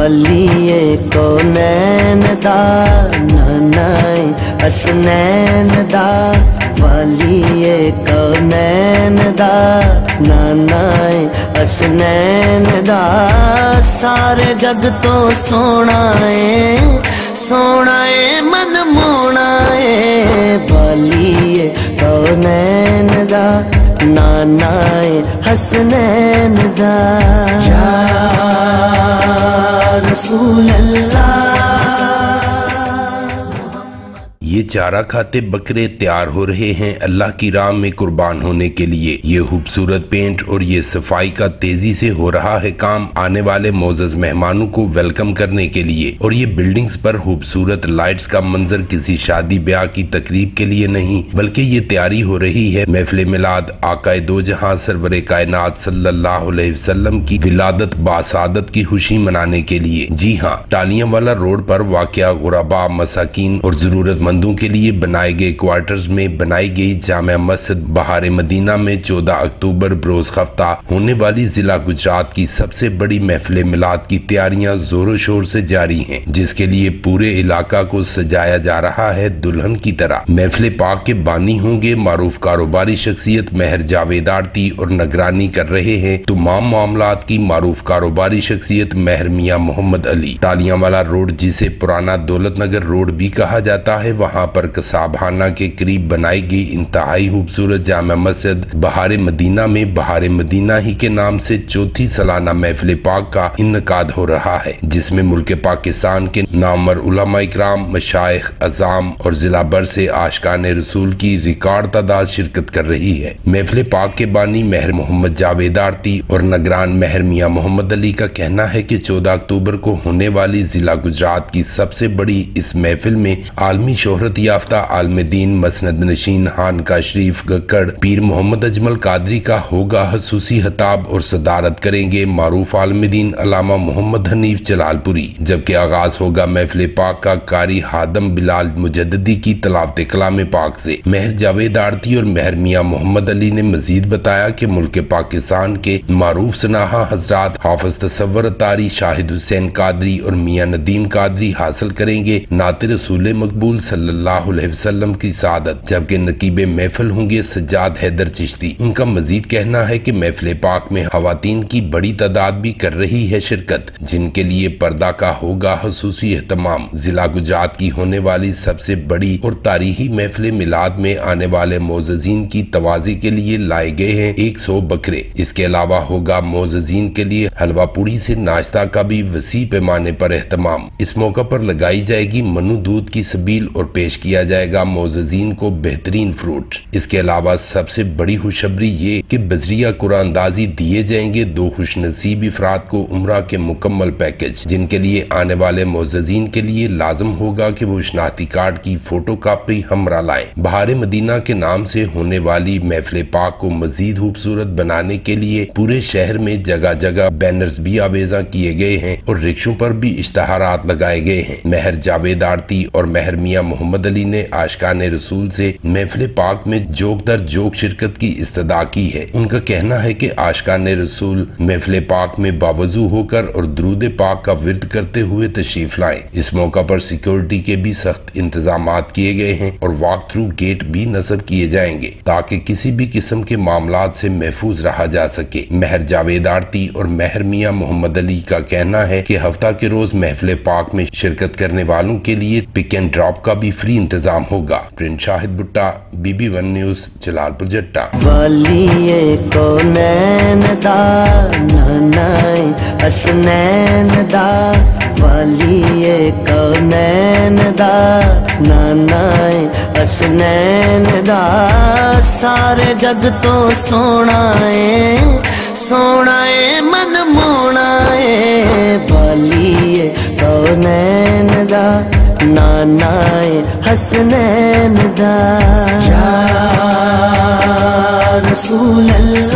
वालिए कौनैन दा नानाए हसनैन दा वालिए कौनैन दा नानाए हसनैन दा सारे जग तो सोना है मन मोना है वालिए कौनैन दा नानाए हसनैन दा या रसूल अल्लाह। ये चारा खाते बकरे तैयार हो रहे हैं अल्लाह की राह में कुर्बान होने के लिए। ये खूबसूरत पेंट और ये सफाई का तेजी से हो रहा है काम आने वाले मोअज़्ज़ज़ मेहमानों को वेलकम करने के लिए। और ये बिल्डिंग्स पर खूबसूरत लाइट्स का मंजर किसी शादी ब्याह की तकरीब के लिए नहीं, बल्कि ये तैयारी हो रही है महफिल मिलाद आकाए दो जहां सरवरे कायनात सल्लल्लाहु अलैहि वसल्लम की विलादत बासादत की खुशी मनाने के लिए। जी हाँ, टालियां वाला रोड पर वाक़या गुरबा, मसाकीन और जरूरतमंद के लिए बनाए गए क्वार्टर्स में बनाई गई जामिया मस्जिद बहार मदीना में 14 अक्टूबर बरोज हफ्ता होने वाली जिला गुजरात की सबसे बड़ी महफिल मिलाद की तैयारियां जोरों शोर से जारी हैं, जिसके लिए पूरे इलाका को सजाया जा रहा है दुल्हन की तरह। महफिल पाक के बानी होंगे मारूफ कारोबारी शख्सियत महर जावेद आरती और निगरानी कर रहे हैं तमाम मामलात की मारूफ कारोबारी शख्सियत महर मियां मोहम्मद अली। टालियां वाला रोड, जिसे पुराना दौलत नगर रोड भी कहा जाता है, वहां पर कसाबखाना के करीब बनाई गई इंतहाई खूबसूरत जामा मस्जिद बहार मदीना में बहार मदीना ही के नाम से चौथी सालाना महफिल पाक का इन्नेकाद हो रहा है, जिसमें मुल्क पाकिस्तान के नामवर उलमा इकराम, मशाइख, अज़ाम और जिला भर से आशिकान रसूल की रिकॉर्ड तादाद शिरकत कर रही है। महफिल पाक के बानी महर मोहम्मद जावेद आरती और निगरान महर मियां मोहम्मद अली का कहना है कि 14 अक्टूबर को होने वाली जिला गुजरात की सबसे बड़ी इस महफिल में आलमी शोहरत याफ्ता आलमदीन मसनद नशीन हानका शरीफ गक्कड़ पीर मोहम्मद अजमल कादरी का होगा खसूसी खिताब और सदारत करेंगे मारूफ आलमदीन अल्लामा मोहम्मद हनीफ जलालपुरी। जबकि आगाज होगा महफिल पाक का कारी हादम बिलाल मुजद्दिदी की तलावत कलाम पाक से। महर जावेद आरती और महर मियां मोहम्मद अली ने मजीद बताया कि मुल्क पाकिस्तान के मारूफ सनाहा हजरात हाफिज तसव्वुर तारी, शाहिद हुसैन कादरी और मियां नदीम कादरी हासिल करेंगे नाते रसूल मकबूल सल्लल्लाहु अलैहि वसल्लम की सादत। जबकि नकीबे महफिल होंगे सज्जाद हैदर चिश्ती। उनका मजीद कहना है कि महफिल पाक में खवातीन की बड़ी तादाद भी कर रही है शिरकत, जिनके लिए पर्दा का होगा खसूसी एहतमाम। जिला गुजरात की होने वाली सबसे बड़ी और तारीखी महफिल मिलाद में आने वाले मोअज़्ज़ज़ीन की तवाज़ी के लिए लाए गए हैं 100 बकरे। इसके अलावा होगा मोअज़्ज़ज़ीन के लिए हलवा पूड़ी से नाश्ता का भी वसी पैमाने पर एहतमाम। इस मौका पर लगाई जाएगी मनु दूध की सबील और पेश किया जाएगा मोअज़्ज़ज़ीन को बेहतरीन फ्रूट। इसके अलावा सबसे बड़ी खुशखबरी ये कि बजरिया कुरानदाजी दिए जाएंगे 2 खुशनसीब अफराद को उम्रा के मुकम्मल पैकेज, जिनके लिए आने वाले मोअज़्ज़ज़ीन के लिए लाजम होगा कि वो शनाख्ती कार्ड की फोटो कापी हमरा लाएं। बहार मदीना के नाम से होने वाली महफिल पाक को मजीद खूबसूरत बनाने के लिए पूरे शहर में जगह जगह बैनर्स भी आवेजा किए गए हैं और रिक्शों पर भी इश्तहारात लगाए गए हैं। महर जावेद आरती और महर मियां मोहम्मद अली ने आशिकान रसूल से महफिल पाक में जोक दर जोक शिरकत की इस्तदा की है। उनका कहना है कि आशिकान रसूल महफिल पाक में बावजू होकर और दुरूद पाक का विर्द करते हुए तशरीफ लाएं। इस मौका पर सिक्योरिटी के भी सख्त इंतजामात किए गए हैं और वॉक थ्रू गेट भी नस्ब किए जाएंगे ताकि किसी भी किस्म के मामलात से महफूज रहा जा सके। महर जावेद आरती और महर मियां मोहम्मद अली का कहना है कि हफ्ता के रोज महफिल पाक में शिरकत करने वालों के लिए पिक एंड ड्रॉप का भी फ्री इंतजाम होगा। प्रिंट शाहिद भुट्टा, BB1 न्यूज, जलालपुर जट्टा। वालिए कौनैन दा नानाए हसनैन दा वालिए कौनैन दा नानाए हसनैन दा सारे जग तो सोना है मन मोना है वालिए कौनैन दा नानाए हसनैन दा या रसूल अल्लाह।